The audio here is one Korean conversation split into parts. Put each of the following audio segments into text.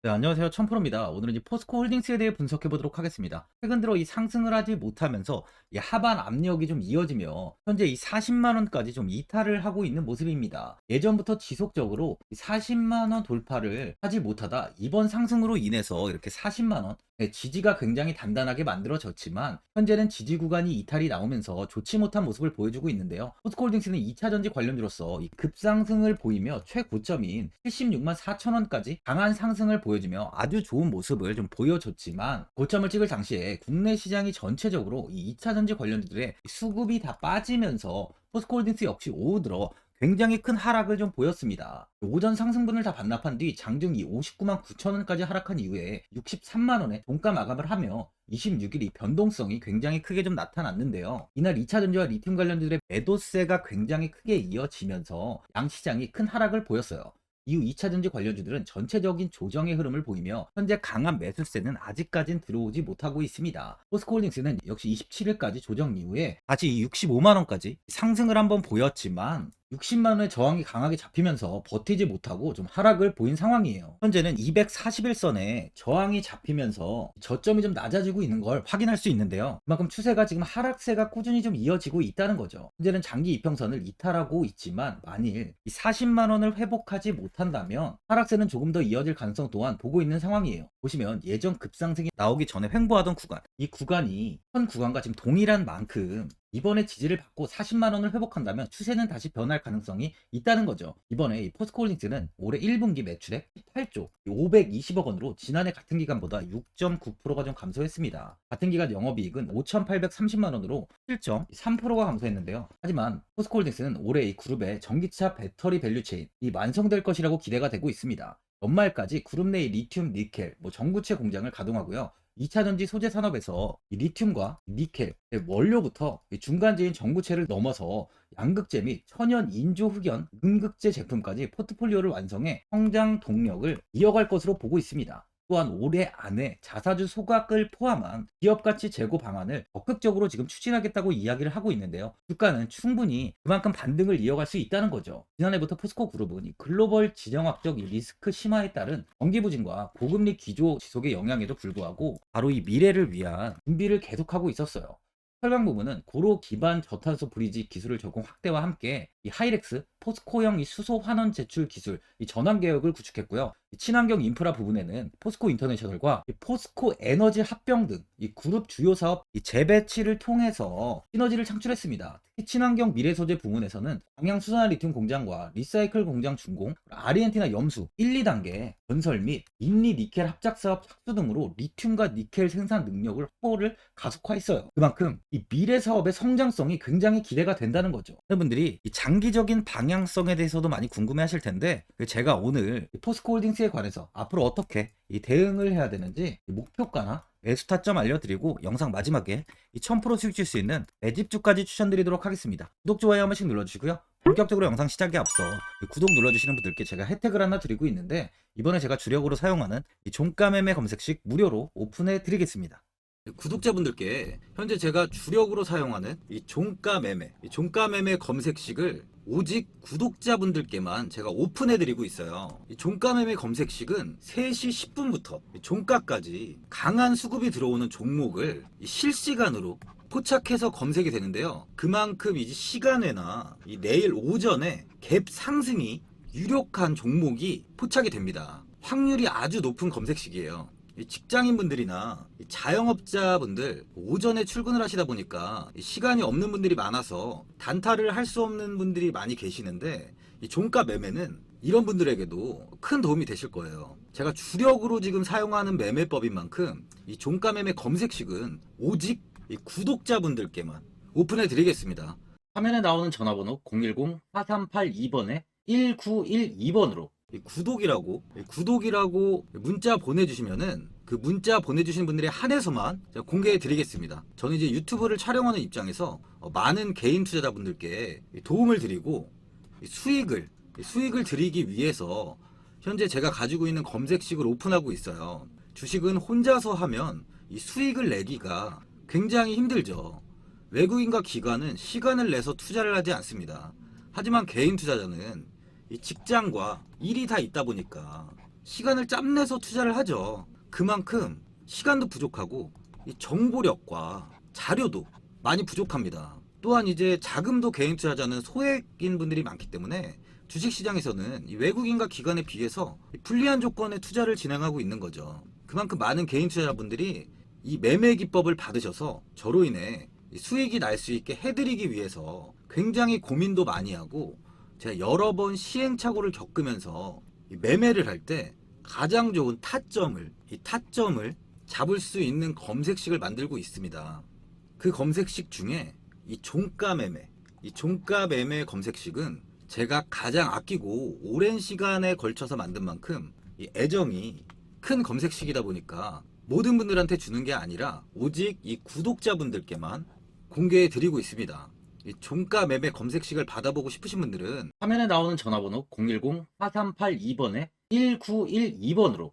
네, 안녕하세요. 천프로입니다. 오늘은 이 포스코 홀딩스에 대해 분석해 보도록 하겠습니다. 최근 들어 이 상승을 하지 못하면서 이 하반 압력이 좀 이어지며 현재 이 40만 원까지 좀 이탈을 하고 있는 모습입니다. 예전부터 지속적으로 40만 원 돌파를 하지 못하다 이번 상승으로 인해서 이렇게 40만 원 지지가 굉장히 단단하게 만들어졌지만 현재는 지지 구간이 이탈이 나오면서 좋지 못한 모습을 보여주고 있는데요. 포스코홀딩스는 2차전지 관련주로서 이 급상승을 보이며 최고점인 76만 4천 원까지 강한 상승을 보여주며 아주 좋은 모습을 좀 보여줬지만 고점을 찍을 당시에 국내 시장이 전체적으로 이 2차전지 관련주들의 수급이 다 빠지면서 포스코홀딩스 역시 오후 들어 굉장히 큰 하락을 좀 보였습니다. 오전 상승분을 다 반납한 뒤 장중이 59만 9천 원까지 하락한 이후에 63만 원에 종가 마감을 하며 26일이 변동성이 굉장히 크게 좀 나타났는데요. 이날 2차전지와 리튬 관련주들의 매도세가 굉장히 크게 이어지면서 양시장이 큰 하락을 보였어요. 이후 2차전지 관련주들은 전체적인 조정의 흐름을 보이며 현재 강한 매수세는 아직까진 들어오지 못하고 있습니다. 포스코홀딩스는 역시 27일까지 조정 이후에 다시 65만원까지 상승을 한번 보였지만 60만원의 저항이 강하게 잡히면서 버티지 못하고 좀 하락을 보인 상황이에요. 현재는 241선에 저항이 잡히면서 저점이 좀 낮아지고 있는 걸 확인할 수 있는데요. 그만큼 추세가 지금 하락세가 꾸준히 좀 이어지고 있다는 거죠. 현재는 장기 이평선을 이탈하고 있지만 만일 이 40만원을 회복하지 못한다면 하락세는 조금 더 이어질 가능성 또한 보고 있는 상황이에요. 보시면 예전 급상승이 나오기 전에 횡보하던 구간, 이 구간이 현 구간과 지금 동일한 만큼 이번에 지지를 받고 40만원을 회복한다면 추세는 다시 변할 가능성이 있다는 거죠. 이번에 이 포스코홀딩스는 올해 1분기 매출액 18조 520억 원으로 지난해 같은 기간보다 6.9%가 좀 감소했습니다. 같은 기간 영업이익은 5,830만 원으로 7.3%가 감소했는데요. 하지만 포스코홀딩스는 올해 이 그룹의 전기차 배터리 밸류체인 이 완성될 것이라고 기대가 되고 있습니다. 연말까지 그룹 내의 리튬, 니켈, 전구체 공장을 가동하고요. 2차전지 소재 산업에서 이 리튬과 니켈, 원료부터 중간재인 전구체를 넘어서 양극재 및 천연 인조 흑연 음극재 제품까지 포트폴리오를 완성해 성장 동력을 이어갈 것으로 보고 있습니다. 또한 올해 안에 자사주 소각을 포함한 기업가치 제고 방안을 적극적으로 지금 추진하겠다고 이야기를 하고 있는데요. 주가는 충분히 그만큼 반등을 이어갈 수 있다는 거죠. 지난해부터 포스코그룹은 글로벌 지정학적 리스크 심화에 따른 경기 부진과 고금리 기조 지속의 영향에도 불구하고 바로 이 미래를 위한 준비를 계속하고 있었어요. 철강 부분은 고로 기반 저탄소 브리지 기술을 적용 확대와 함께 이 하이렉스 포스코형 이 수소 환원 제출 기술 이 전환 개혁을 구축했고요. 이 친환경 인프라 부분에는 포스코 인터내셔널과 이 포스코 에너지 합병 등 이 그룹 주요 사업 이 재배치를 통해서 시너지를 창출했습니다. 특히 친환경 미래 소재 부문에서는 방향 수산화 리튬 공장과 리사이클 공장 준공, 아르헨티나 염수 1, 2단계 건설 및 인리 니켈 합작 사업 착수 등으로 리튬과 니켈 생산 능력을 확보를 가속화했어요. 그만큼 이 미래 사업의 성장성이 굉장히 기대가 된다는 거죠. 여러분들이 이 장기적인 방향성에 대해서도 많이 궁금해하실 텐데 제가 오늘 포스코홀딩스에 관해서 앞으로 어떻게 이 대응을 해야 되는지 목표가나 매수 타점 알려드리고 영상 마지막에 이 1000% 수익 줄 수 있는 매집주까지 추천드리도록 하겠습니다. 구독, 좋아요 한 번씩 눌러주시고요. 본격적으로 영상 시작에 앞서 구독 눌러주시는 분들께 제가 혜택을 하나 드리고 있는데 이번에 제가 주력으로 사용하는 이 종가 매매 검색식 무료로 오픈해 드리겠습니다. 구독자분들께 현재 제가 주력으로 사용하는 이 종가 매매 검색식을 오직 구독자분들께만 제가 오픈해드리고 있어요. 이 종가 매매 검색식은 3시 10분부터 종가까지 강한 수급이 들어오는 종목을 실시간으로 포착해서 검색이 되는데요. 그만큼 이제 시간외나 이 내일 오전에 갭 상승이 유력한 종목이 포착이 됩니다. 확률이 아주 높은 검색식이에요. 직장인분들이나 자영업자분들 오전에 출근을 하시다 보니까 시간이 없는 분들이 많아서 단타를 할 수 없는 분들이 많이 계시는데 이 종가 매매는 이런 분들에게도 큰 도움이 되실 거예요. 제가 주력으로 지금 사용하는 매매법인 만큼 이 종가 매매 검색식은 오직 이 구독자분들께만 오픈해 드리겠습니다. 화면에 나오는 전화번호 010-4382번에 1912번으로 구독이라고 문자 보내주시면은 그 문자 보내주신 분들에 한해서만 공개해 드리겠습니다. 저는 이제 유튜브를 촬영하는 입장에서 많은 개인 투자자분들께 도움을 드리고 수익을 드리기 위해서 현재 제가 가지고 있는 검색식을 오픈하고 있어요. 주식은 혼자서 하면 이 수익을 내기가 굉장히 힘들죠. 외국인과 기관은 시간을 내서 투자를 하지 않습니다. 하지만 개인 투자자는 이 직장과 일이 다 있다 보니까 시간을 짬내서 투자를 하죠. 그만큼 시간도 부족하고 이 정보력과 자료도 많이 부족합니다. 또한 이제 자금도 개인 투자자는 소액인 분들이 많기 때문에 주식시장에서는 이 외국인과 기관에 비해서 불리한 조건의 투자를 진행하고 있는 거죠. 그만큼 많은 개인 투자자분들이 이 매매 기법을 받으셔서 저로 인해 수익이 날 수 있게 해드리기 위해서 굉장히 고민도 많이 하고, 제가 여러 번 시행착오를 겪으면서 매매를 할 때 가장 좋은 타점을 잡을 수 있는 검색식을 만들고 있습니다. 그 검색식 중에 이 종가 매매 검색식은 제가 가장 아끼고 오랜 시간에 걸쳐서 만든 만큼 이 애정이 큰 검색식이다 보니까 모든 분들한테 주는 게 아니라 오직 이 구독자분들께만 공개해 드리고 있습니다. 이 종가 매매 검색식을 받아보고 싶으신 분들은 화면에 나오는 전화번호 010-4382번에 1912번으로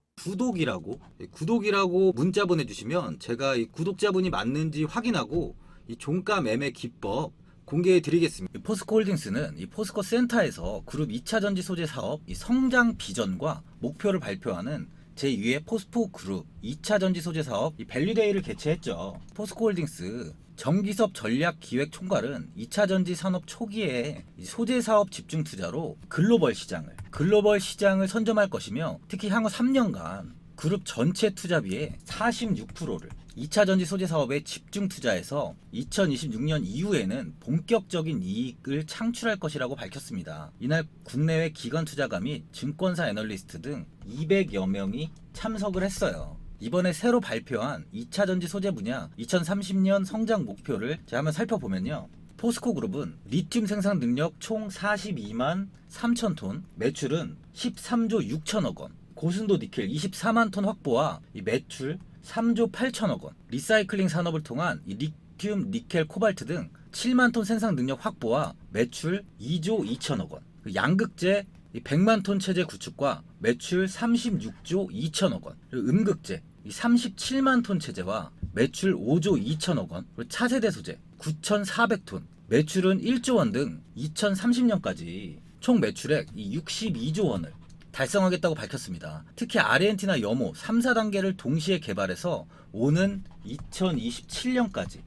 구독이라고 문자 보내주시면 제가 이 구독자분이 맞는지 확인하고 이 종가 매매 기법 공개해 드리겠습니다. 포스코홀딩스는 이 포스코 센터에서 그룹 2차전지 소재 사업 이 성장 비전과 목표를 발표하는 제2회 포스코 그룹 2차전지 소재 사업 이 밸류데이를 개최했죠. 포스코홀딩스 정기섭 전략기획총괄은 2차전지 산업 초기에 소재 사업 집중 투자로 글로벌 시장을 선점할 것이며, 특히 향후 3년간 그룹 전체 투자비의 46%를 2차전지 소재 사업에 집중 투자해서 2026년 이후에는 본격적인 이익을 창출할 것이라고 밝혔습니다. 이날 국내외 기관 투자가 및 증권사 애널리스트 등 200여 명이 참석을 했어요. 이번에 새로 발표한 2차전지 소재 분야 2030년 성장 목표를 제가 한번 살펴보면요. 포스코 그룹은 리튬 생산 능력 총 42만 3천 톤, 매출은 13조 6천억 원, 고순도 니켈 24만 톤 확보와 이 매출 3조 8천억 원, 리사이클링 산업을 통한 이 리튬, 니켈, 코발트 등 7만 톤 생산 능력 확보와 매출 2조 2천억 원, 양극재 100만 톤 체제 구축과 매출 36조 2천억 원, 그리고 음극재 37만 ton 체제와 매출 5조 2천억 원, 그리고 차세대 소재 9,400톤, 매출은 1조 원 등 2030년까지 총 매출액 62조 원을 달성하겠다고 밝혔습니다. 특히 아르헨티나 염호 3, 4단계를 동시에 개발해서 오는 2027년까지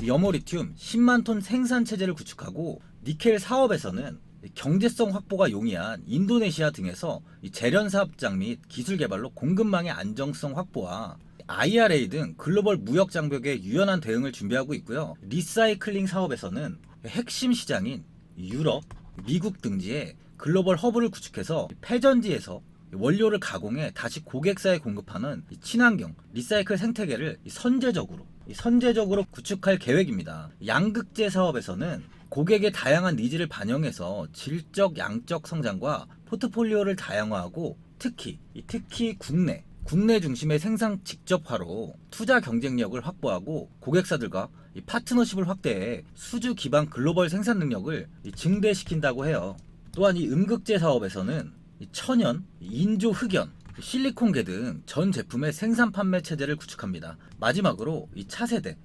염호 리튬 10만 톤 생산 체제를 구축하고, 니켈 사업에서는 경제성 확보가 용이한 인도네시아 등에서 재련 사업장 및 기술 개발로 공급망의 안정성 확보와 IRA 등 글로벌 무역 장벽에 유연한 대응을 준비하고 있고요. 리사이클링 사업에서는 핵심 시장인 유럽, 미국 등지에 글로벌 허브를 구축해서 폐전지에서 원료를 가공해 다시 고객사에 공급하는 친환경 리사이클 생태계를 선제적으로 구축할 계획입니다. 양극재 사업에서는 고객의 다양한 니즈를 반영해서 질적 양적 성장과 포트폴리오를 다양화하고, 특히 국내 중심의 생산 직접화로 투자 경쟁력을 확보하고 고객사들과 파트너십을 확대해 수주 기반 글로벌 생산 능력을 증대시킨다고 해요. 또한 이 음극재 사업에서는 천연, 인조 흑연, 실리콘계 등 전 제품의 생산 판매 체제를 구축합니다. 마지막으로 이 차세대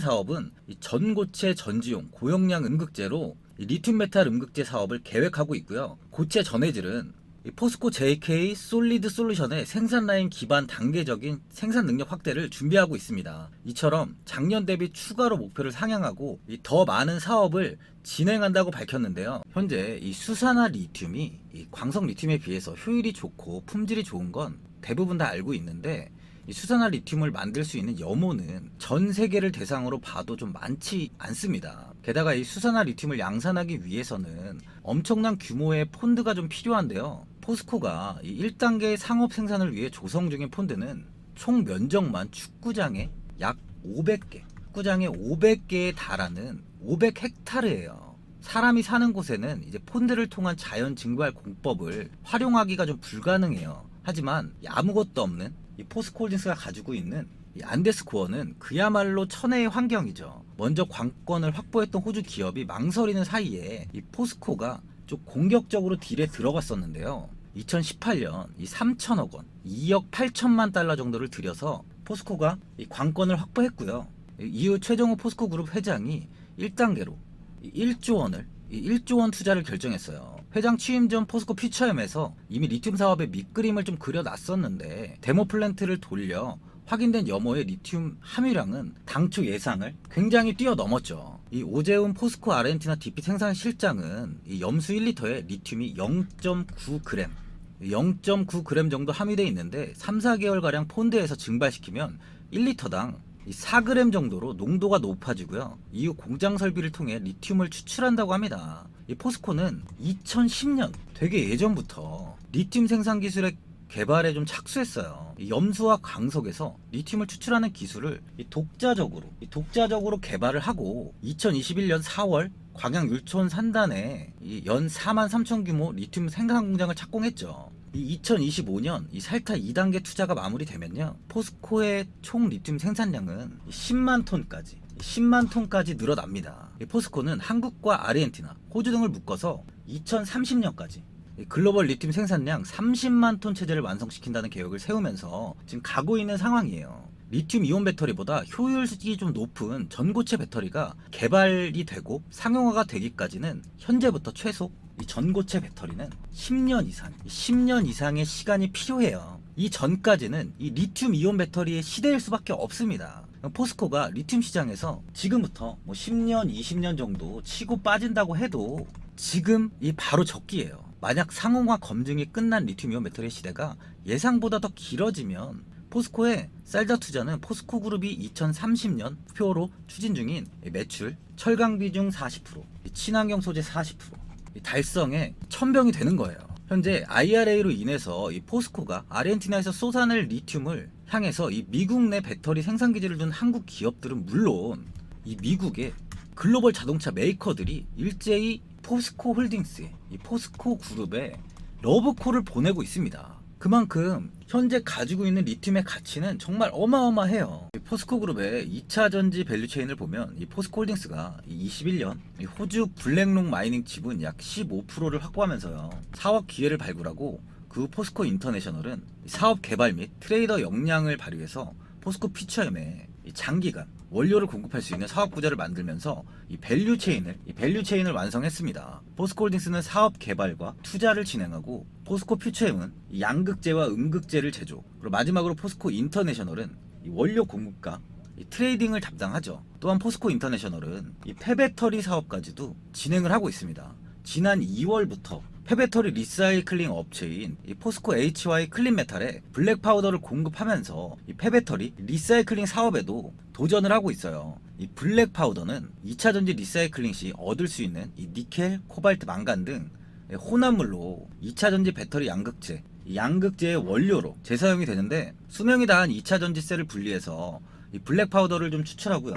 사업은 이 전고체 전지용 고용량 음극재로 리튬 메탈 음극재 사업을 계획하고 있고요. 고체 전해질은 포스코 JK 솔리드 솔루션의 생산 라인 기반 단계적인 생산 능력 확대를 준비하고 있습니다. 이처럼 작년 대비 추가로 목표를 상향하고 더 많은 사업을 진행한다고 밝혔는데요. 현재 이 수산화 리튬이 이 광석 리튬에 비해서 효율이 좋고 품질이 좋은 건 대부분 다 알고 있는데, 이 수산화 리튬을 만들 수 있는 염호는 전 세계를 대상으로 봐도 좀 많지 않습니다. 게다가 이 수산화 리튬을 양산하기 위해서는 엄청난 규모의 폰드가 좀 필요한데요. 포스코가 이 1단계 상업 생산을 위해 조성 중인 폰드는 총 면적만 축구장에 약 500개에 달하는 500헥타르예요. 사람이 사는 곳에는 이제 폰드를 통한 자연 증발 공법을 활용하기가 좀 불가능해요. 하지만 아무것도 없는 이 포스코홀딩스가 가지고 있는 이 안데스코어는 그야말로 천혜의 환경이죠. 먼저 관건을 확보했던 호주 기업이 망설이는 사이에 이 포스코가 좀 공격적으로 딜에 들어갔었는데요. 2018년 이 3천억 원, 2억 8천만 달러 정도를 들여서 포스코가 이 관건을 확보했고요. 이후 최정호 포스코 그룹 회장이 1단계로 1조 원 투자를 결정했어요. 회장 취임 전 포스코 퓨처엠에서 이미 리튬 사업의 밑그림을 좀 그려놨었는데 데모 플랜트를 돌려 확인된 염호의 리튬 함유량은 당초 예상을 굉장히 뛰어넘었죠. 이 오재훈 포스코 아르헨티나 DP 생산 실장은 이 염수 1리터에 리튬이 0.9g 0.9g 정도 함유되어 있는데 3, 4개월가량 폰드에서 증발시키면 1리터당 4g 정도로 농도가 높아지고요. 이후 공장 설비를 통해 리튬을 추출한다고 합니다. 이 포스코는 2010년 되게 예전부터 리튬 생산 기술의 개발에 좀 착수했어요. 이 염수와 광석에서 리튬을 추출하는 기술을 독자적으로 개발을 하고 2021년 4월 광양 율촌 산단에 연 4만 3천 규모 리튬 생산 공장을 착공했죠. 이 2025년 이 살타 2단계 투자가 마무리되면요, 포스코의 총 리튬 생산량은 10만 톤까지 늘어납니다. 포스코는 한국과 아르헨티나, 호주 등을 묶어서 2030년까지 글로벌 리튬 생산량 30만 톤 체제를 완성시킨다는 계획을 세우면서 지금 가고 있는 상황이에요. 리튬 이온 배터리보다 효율이 좀 높은 전고체 배터리가 개발이 되고 상용화가 되기까지는 현재부터 최소 이 전고체 배터리는 10년 이상의 시간이 필요해요. 이 전까지는 이 리튬 이온 배터리의 시대일 수밖에 없습니다. 포스코가 리튬 시장에서 지금부터 뭐 10년, 20년 정도 치고 빠진다고 해도 지금 이 바로 적기예요. 만약 상용화 검증이 끝난 리튬 이온 배터리 시대가 예상보다 더 길어지면 포스코의 쌀자 투자는 포스코 그룹이 2030년 목표로 추진 중인 매출, 철강 비중 40%, 친환경 소재 40% 달성에 천병이 되는 거예요. 현재 IRA로 인해서 이 포스코가 아르헨티나에서 쏟아낼 리튬을 향해서 이 미국 내 배터리 생산 기지를 둔 한국 기업들은 물론 이 미국의 글로벌 자동차 메이커들이 일제히 포스코 홀딩스에 이 포스코 그룹에 러브콜을 보내고 있습니다. 그만큼 현재 가지고 있는 리튬의 가치는 정말 어마어마해요. 포스코 그룹의 2차 전지 밸류체인을 보면 이 포스코 홀딩스가 21년 호주 블랙록 마이닝 지분 약 15%를 확보하면서요, 사업 기회를 발굴하고 그 포스코 인터내셔널은 사업 개발 및 트레이더 역량을 발휘해서 포스코 퓨처엠에 장기간 원료를 공급할 수 있는 사업 구조를 만들면서 이 밸류체인을 완성했습니다. 포스코 홀딩스는 사업 개발과 투자를 진행하고 포스코 퓨처엠은 양극재와 음극재를 제조, 그리고 마지막으로 포스코 인터내셔널은 이 원료 공급과 이 트레이딩을 담당하죠. 또한 포스코 인터내셔널은 이 폐배터리 사업까지도 진행을 하고 있습니다. 지난 2월부터 폐배터리 리사이클링 업체인 이 포스코 HY 클린메탈에 블랙 파우더를 공급하면서 이 폐배터리 리사이클링 사업에도 도전을 하고 있어요. 이 블랙 파우더는 2차 전지 리사이클링 시 얻을 수 있는 이 니켈, 코발트, 망간 등 혼합물로 2차 전지 배터리 양극재, 이 양극재의 원료로 재사용이 되는데, 수명이 다한 2차 전지셀을 분리해서 이 블랙 파우더를 좀 추출하고요,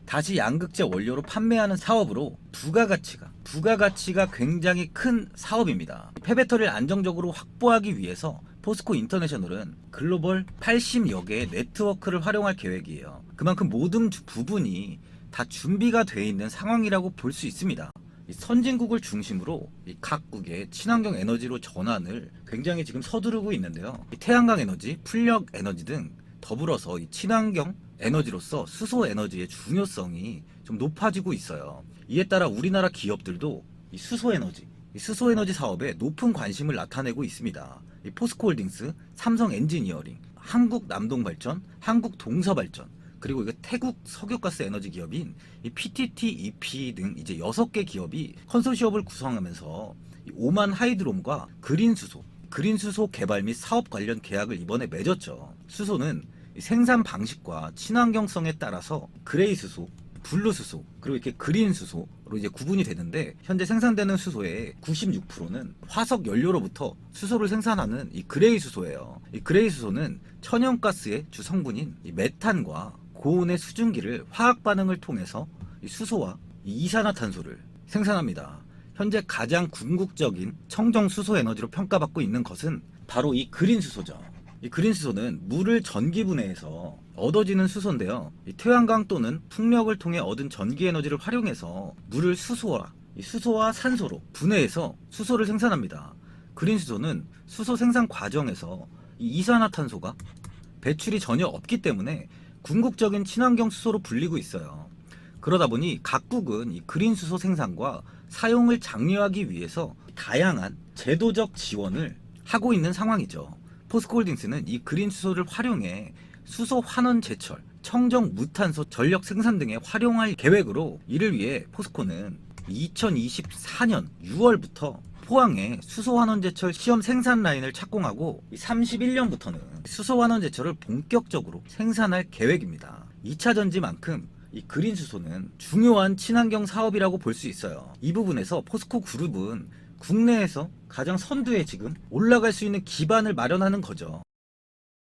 다시 양극재 원료로 판매하는 사업으로 부가가치가 굉장히 큰 사업입니다. 폐배터리를 안정적으로 확보하기 위해서 포스코 인터내셔널은 글로벌 80여 개의 네트워크를 활용할 계획이에요. 그만큼 모든 부분이 다 준비가 되어 있는 상황이라고 볼 수 있습니다. 선진국을 중심으로 각국의 친환경 에너지로 전환을 굉장히 지금 서두르고 있는데요. 태양광 에너지, 풀력 에너지 등 더불어서 이 친환경 에너지로서 수소 에너지의 중요성이 좀 높아지고 있어요. 이에 따라 우리나라 기업들도 이 수소 에너지 사업에 높은 관심을 나타내고 있습니다. 이 포스코 홀딩스, 삼성 엔지니어링, 한국 남동발전, 한국 동서발전, 그리고 이거 태국 석유가스 에너지 기업인 이 PTT, EP 등 이제 6개 기업이 컨소시엄을 구성하면서 이 오만 하이드롬과 그린수소 개발 및 사업 관련 계약을 이번에 맺었죠. 수소는 생산 방식과 친환경성에 따라서 그레이 수소, 블루 수소, 그리고 이렇게 그린 수소로 이제 구분이 되는데, 현재 생산되는 수소의 96%는 화석 연료로부터 수소를 생산하는 이 그레이 수소예요. 이 그레이 수소는 천연가스의 주 성분인 이 메탄과 고온의 수증기를 화학 반응을 통해서 이 수소와 이 이산화탄소를 생산합니다. 현재 가장 궁극적인 청정 수소 에너지로 평가받고 있는 것은 바로 이 그린 수소죠. 이 그린 수소는 물을 전기 분해해서 얻어지는 수소인데요. 이 태양광 또는 풍력을 통해 얻은 전기 에너지를 활용해서 물을 수소와 산소로 분해해서 수소를 생산합니다. 그린 수소는 수소 생산 과정에서 이 이산화탄소가 배출이 전혀 없기 때문에 궁극적인 친환경 수소로 불리고 있어요. 그러다 보니 각국은 이 그린 수소 생산과 사용을 장려하기 위해서 다양한 제도적 지원을 하고 있는 상황이죠. 포스코홀딩스는 이 그린 수소를 활용해 수소 환원 제철, 청정 무탄소 전력 생산 등에 활용할 계획으로, 이를 위해 포스코는 2024년 6월부터 포항에 수소환원제철 시험 생산 라인을 착공하고 31년부터는 수소환원제철을 본격적으로 생산할 계획입니다. 2차 전지만큼 이 그린 수소는 중요한 친환경 사업이라고 볼 수 있어요. 이 부분에서 포스코 그룹은 국내에서 가장 선두에 지금 올라갈 수 있는 기반을 마련하는 거죠.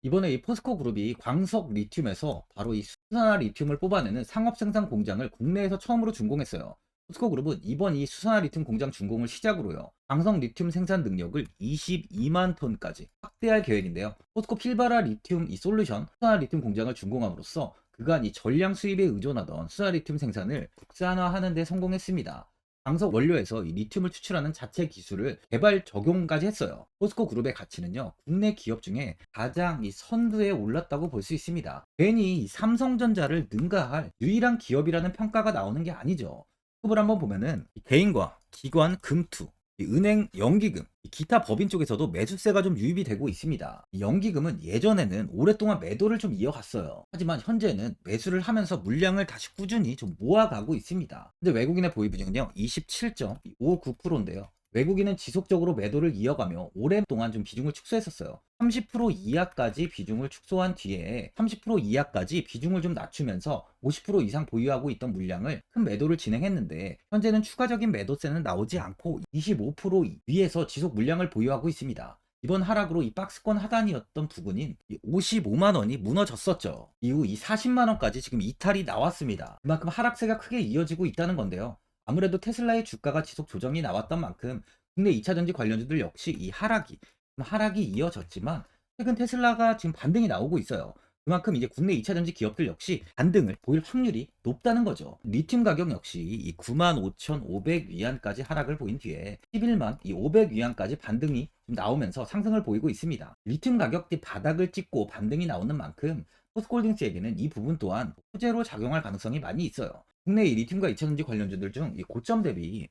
이번에 이 포스코 그룹이 광석 리튬에서 바로 이 수산화 리튬을 뽑아내는 상업 생산 공장을 국내에서 처음으로 준공했어요. 포스코 그룹은 이번 이 수산화 리튬 공장 준공을 시작으로요, 광석 리튬 생산 능력을 22만 톤까지 확대할 계획인데요. 포스코 필바라 리튬 이 솔루션 수산화 리튬 공장을 준공함으로써 그간 이 전량 수입에 의존하던 수산화 리튬 생산을 국산화하는 데 성공했습니다. 광석 원료에서 이 리튬을 추출하는 자체 기술을 개발 적용까지 했어요. 포스코 그룹의 가치는요, 국내 기업 중에 가장 이 선두에 올랐다고 볼 수 있습니다. 괜히 이 삼성전자를 능가할 유일한 기업이라는 평가가 나오는 게 아니죠. 을 한번 보면은 개인과 기관 금투, 은행 연기금, 기타 법인 쪽에서도 매수세가 좀 유입이 되고 있습니다. 연기금은 예전에는 오랫동안 매도를 좀 이어갔어요. 하지만 현재는 매수를 하면서 물량을 다시 꾸준히 좀 모아가고 있습니다. 근데 외국인의 보유 비중은요 27.59%인데요. 외국인은 지속적으로 매도를 이어가며 오랫동안 좀 비중을 축소했었어요. 30% 이하까지 비중을 축소한 뒤에 30% 이하까지 비중을 좀 낮추면서 50% 이상 보유하고 있던 물량을 큰 매도를 진행했는데, 현재는 추가적인 매도세는 나오지 않고 25% 위에서 지속 물량을 보유하고 있습니다. 이번 하락으로 이 박스권 하단이었던 부근인 55만 원이 무너졌었죠. 이후 이 40만 원까지 지금 이탈이 나왔습니다. 그만큼 하락세가 크게 이어지고 있다는 건데요. 아무래도 테슬라의 주가가 지속 조정이 나왔던 만큼 국내 2차 전지 관련주들 역시 이 하락이 이어졌지만, 최근 테슬라가 지금 반등이 나오고 있어요. 그만큼 이제 국내 2차 전지 기업들 역시 반등을 보일 확률이 높다는 거죠. 리튬 가격 역시 이 95,500위안까지 하락을 보인 뒤에 11만 이 500위안까지 반등이 좀 나오면서 상승을 보이고 있습니다. 리튬 가격이 바닥을 찍고 반등이 나오는 만큼 포스코홀딩스에게는 이 부분 또한 호재로 작용할 가능성이 많이 있어요. 국내 이 리튬과 2차 전지 관련주들 중 이 고점 대비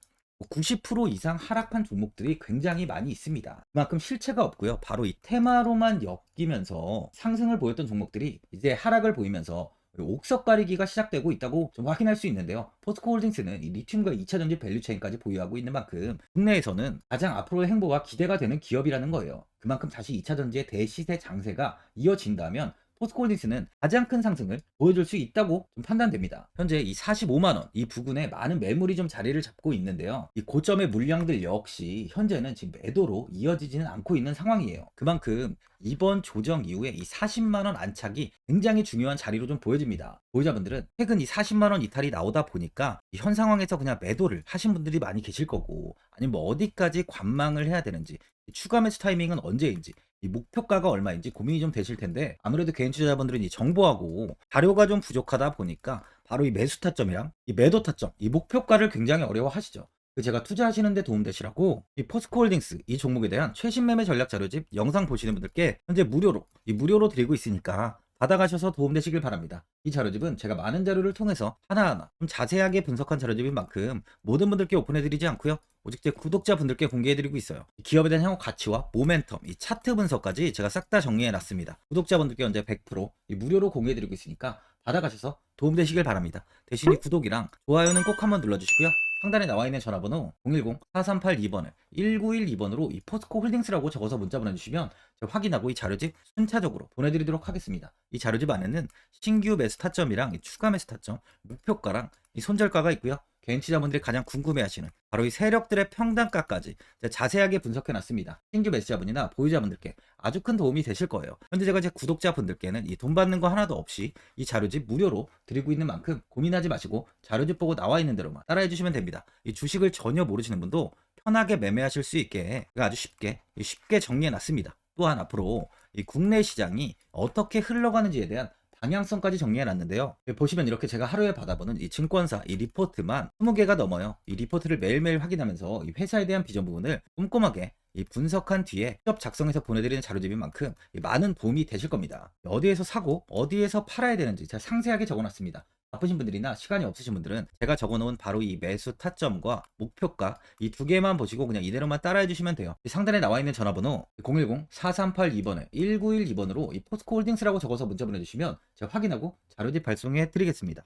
90% 이상 하락한 종목들이 굉장히 많이 있습니다. 그만큼 실체가 없고요. 바로 이 테마로만 엮이면서 상승을 보였던 종목들이 이제 하락을 보이면서 옥석 가리기가 시작되고 있다고 좀 확인할 수 있는데요. 포스코홀딩스는 이 리튬과 2차 전지 밸류체인까지 보유하고 있는 만큼 국내에서는 가장 앞으로의 행보가 기대가 되는 기업이라는 거예요. 그만큼 다시 2차 전지의 대시세 장세가 이어진다면 포스코홀딩스는 가장 큰 상승을 보여줄 수 있다고 좀 판단됩니다. 현재 이 45만원 이 부근에 많은 매물이 좀 자리를 잡고 있는데요. 이 고점의 물량들 역시 현재는 지금 매도로 이어지지는 않고 있는 상황이에요. 그만큼 이번 조정 이후에 이 40만원 안착이 굉장히 중요한 자리로 좀 보여집니다. 보유자분들은 최근 이 40만원 이탈이 나오다 보니까 현 상황에서 그냥 매도를 하신 분들이 많이 계실 거고, 아니면 뭐 어디까지 관망을 해야 되는지, 추가 매수 타이밍은 언제인지, 이 목표가가 얼마인지 고민이 좀 되실 텐데, 아무래도 개인 투자자분들은 이 정보하고 자료가 좀 부족하다 보니까 바로 이 매수 타점이랑 이 매도 타점, 이 목표가를 굉장히 어려워하시죠. 제가 투자하시는 데 도움되시라고 이 포스코홀딩스 이 종목에 대한 최신 매매 전략 자료집 영상 보시는 분들께 현재 무료로 드리고 있으니까 받아가셔서 도움되시길 바랍니다. 이 자료집은 제가 많은 자료를 통해서 하나하나 좀 자세하게 분석한 자료집인 만큼 모든 분들께 오픈해드리지 않고요, 오직 제 구독자분들께 공개해드리고 있어요. 기업에 대한 향후 가치와 모멘텀, 이 차트 분석까지 제가 싹 다 정리해놨습니다. 구독자분들께 현재 100% 무료로 공개해드리고 있으니까 받아가셔서 도움되시길 바랍니다. 대신 이 구독이랑 좋아요는 꼭 한번 눌러주시고요. 상단에 나와 있는 전화번호 010-4382번을 1912번으로 이 포스코홀딩스라고 적어서 문자 보내주시면 제가 확인하고 이 자료집 순차적으로 보내드리도록 하겠습니다. 이 자료집 안에는 신규 매수 타점이랑 이 추가 매수 타점, 목표가랑 이 손절가가 있고요. 개인 투자자분들이 가장 궁금해하시는 바로 이 세력들의 평단가까지 자세하게 분석해놨습니다. 신규 매수자분이나 보유자분들께 아주 큰 도움이 되실 거예요. 현재 제가 제 구독자분들께는 이 돈 받는 거 하나도 없이 이 자료집 무료로 드리고 있는 만큼 고민하지 마시고 자료집 보고 나와 있는 대로만 따라해 주시면 됩니다. 이 주식을 전혀 모르시는 분도 편하게 매매하실 수 있게 아주 쉽게 정리해놨습니다. 또한 앞으로 이 국내 시장이 어떻게 흘러가는지에 대한 방향성까지 정리해놨는데요. 보시면 이렇게 제가 하루에 받아보는 이 증권사 이 리포트만 20개가 넘어요. 이 리포트를 매일매일 확인하면서 이 회사에 대한 비전 부분을 꼼꼼하게 이 분석한 뒤에 직접 작성해서 보내드리는 자료집인 만큼 많은 도움이 되실 겁니다. 어디에서 사고 어디에서 팔아야 되는지 제가 상세하게 적어놨습니다. 바쁘신 분들이나 시간이 없으신 분들은 제가 적어놓은 바로 이 매수 타점과 목표가 이 두 개만 보시고 그냥 이대로만 따라해 주시면 돼요. 상단에 나와 있는 전화번호 010-4382번에 1912번으로 이 포스코홀딩스라고 적어서 문자 보내주시면 제가 확인하고 자료집 발송해 드리겠습니다.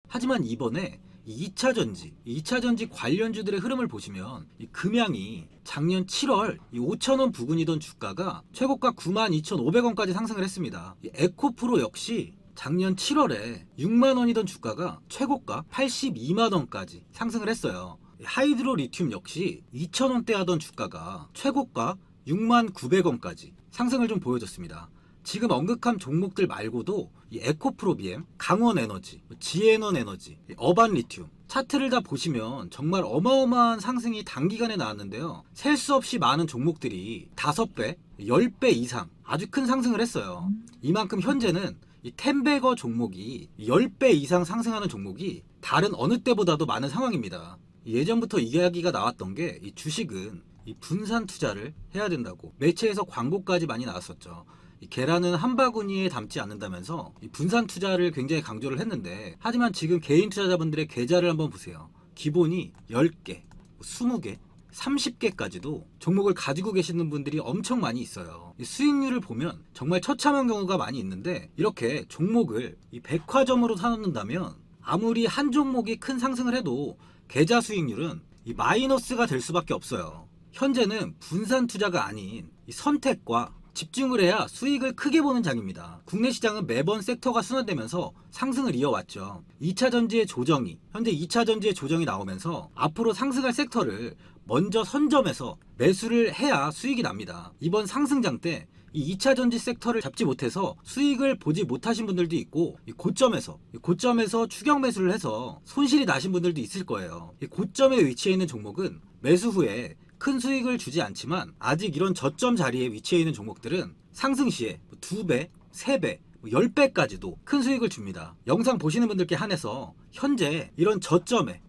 하지만 이번에 2차전지 관련주들의 흐름을 보시면 이 금양이 작년 7월 5,000원 부근이던 주가가 최고가 92,500원까지 상승을 했습니다. 이 에코프로 역시 작년 7월에 6만원이던 주가가 최고가 82만원까지 상승을 했어요. 하이드로 리튬 역시 2,000원대 하던 주가가 최고가 69,900원까지 상승을 좀 보여줬습니다. 지금 언급한 종목들 말고도 이 에코프로비엠, 강원에너지, 지에너에너지, 어반리튬 차트를 다 보시면 정말 어마어마한 상승이 단기간에 나왔는데요. 셀 수 없이 많은 종목들이 5배, 10배 이상 아주 큰 상승을 했어요. 이만큼 현재는 이 텐베거 종목이 10배 이상 상승하는 종목이 다른 어느 때보다도 많은 상황입니다. 예전부터 이야기가 나왔던 게 이 주식은 이 분산 투자를 해야 된다고 매체에서 광고까지 많이 나왔었죠. 이 계란은 한 바구니에 담지 않는다면서 이 분산 투자를 굉장히 강조를 했는데, 하지만 지금 개인 투자자분들의 계좌를 한번 보세요. 기본이 10개, 20개, 30개까지도 종목을 가지고 계시는 분들이 엄청 많이 있어요. 이 수익률을 보면 정말 처참한 경우가 많이 있는데, 이렇게 종목을 이 백화점으로 사놓는다면 아무리 한 종목이 큰 상승을 해도 계좌 수익률은 이 마이너스가 될 수밖에 없어요. 현재는 분산 투자가 아닌 이 선택과 집중을 해야 수익을 크게 보는 장입니다. 국내 시장은 매번 섹터가 순환되면서 상승을 이어왔죠. 2차 전지의 조정이, 현재 2차 전지의 조정이 나오면서 앞으로 상승할 섹터를 먼저 선점해서 매수를 해야 수익이 납니다. 이번 상승장 때 이 2차 전지 섹터를 잡지 못해서 수익을 보지 못하신 분들도 있고, 이 고점에서 추격 매수를 해서 손실이 나신 분들도 있을 거예요. 이 고점에 위치해 있는 종목은 매수 후에 큰 수익을 주지 않지만, 아직 이런 저점 자리에 위치해 있는 종목들은 상승 시에 2배, 3배, 10배까지도 큰 수익을 줍니다. 영상 보시는 분들께 한해서 현재 이런 저점에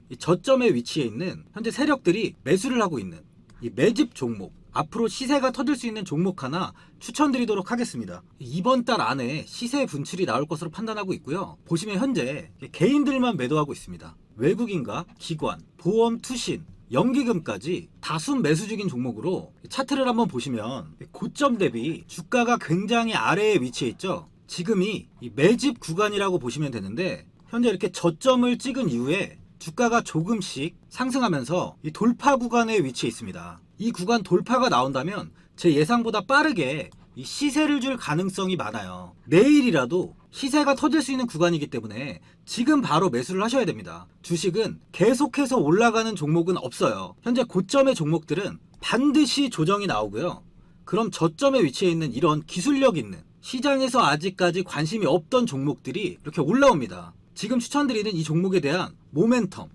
위치해 있는 현재 세력들이 매수를 하고 있는 이 매집 종목, 앞으로 시세가 터질 수 있는 종목 하나 추천드리도록 하겠습니다. 이번 달 안에 시세 분출이 나올 것으로 판단하고 있고요. 보시면 현재 개인들만 매도하고 있습니다. 외국인과 기관, 보험, 투신, 연기금까지 다수 매수 중인 종목으로 차트를 한번 보시면 고점 대비 주가가 굉장히 아래에 위치해 있죠. 지금이 이 매집 구간이라고 보시면 되는데, 현재 이렇게 저점을 찍은 이후에 주가가 조금씩 상승하면서 이 돌파 구간에 위치해 있습니다. 이 구간 돌파가 나온다면 제 예상보다 빠르게 이 시세를 줄 가능성이 많아요. 내일이라도 시세가 터질 수 있는 구간이기 때문에 지금 바로 매수를 하셔야 됩니다. 주식은 계속해서 올라가는 종목은 없어요. 현재 고점의 종목들은 반드시 조정이 나오고요. 그럼 저점에 위치해 있는 이런 기술력 있는, 시장에서 아직까지 관심이 없던 종목들이 이렇게 올라옵니다. 지금 추천드리는 이 종목에 대한 모멘텀,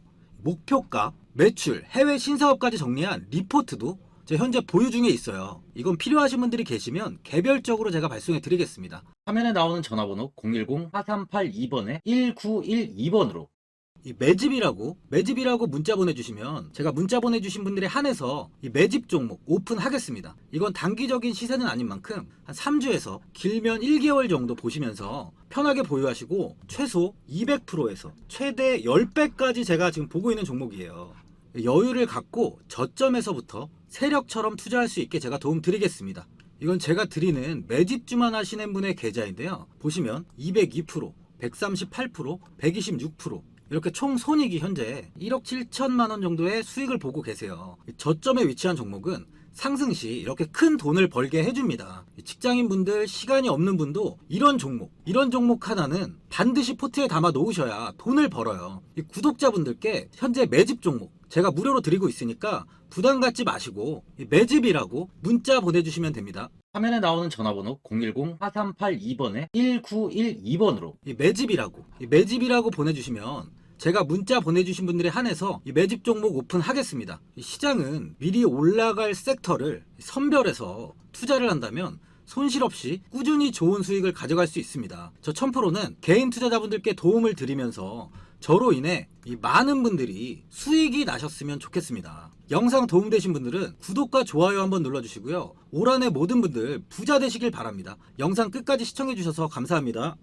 목표가, 매출, 해외 신사업까지 정리한 리포트도 제 현재 보유 중에 있어요. 이건 필요하신 분들이 계시면 개별적으로 제가 발송해 드리겠습니다. 화면에 나오는 전화번호 010-4382번에 1912번으로 이 매집이라고 문자 보내주시면 제가 문자 보내주신 분들에 한해서 이 매집 종목 오픈하겠습니다. 이건 단기적인 시세는 아닌 만큼 한 3주에서 길면 1개월 정도 보시면서 편하게 보유하시고, 최소 200%에서 최대 10배까지 제가 지금 보고 있는 종목이에요. 여유를 갖고 저점에서부터 세력처럼 투자할 수 있게 제가 도움 드리겠습니다. 이건 제가 드리는 매집주만 하시는 분의 계좌인데요. 보시면 202%, 138%, 126%, 이렇게 총 손익이 현재 1억 7천만 원 정도의 수익을 보고 계세요. 저점에 위치한 종목은 상승 시 이렇게 큰 돈을 벌게 해줍니다. 직장인분들, 시간이 없는 분도 이런 종목 하나는 반드시 포트에 담아 놓으셔야 돈을 벌어요. 구독자분들께 현재 매집 종목 제가 무료로 드리고 있으니까 부담 갖지 마시고 매집이라고 문자 보내주시면 됩니다. 화면에 나오는 전화번호 010-4382번에 1912번으로 매집이라고 보내주시면 제가 문자 보내주신 분들에 한해서 이 매집 종목 오픈하겠습니다. 시장은 미리 올라갈 섹터를 선별해서 투자를 한다면 손실 없이 꾸준히 좋은 수익을 가져갈 수 있습니다. 저 1000%는 개인 투자자분들께 도움을 드리면서 저로 인해 이 많은 분들이 수익이 나셨으면 좋겠습니다. 영상 도움되신 분들은 구독과 좋아요 한번 눌러주시고요. 올 한해 모든 분들 부자 되시길 바랍니다. 영상 끝까지 시청해주셔서 감사합니다.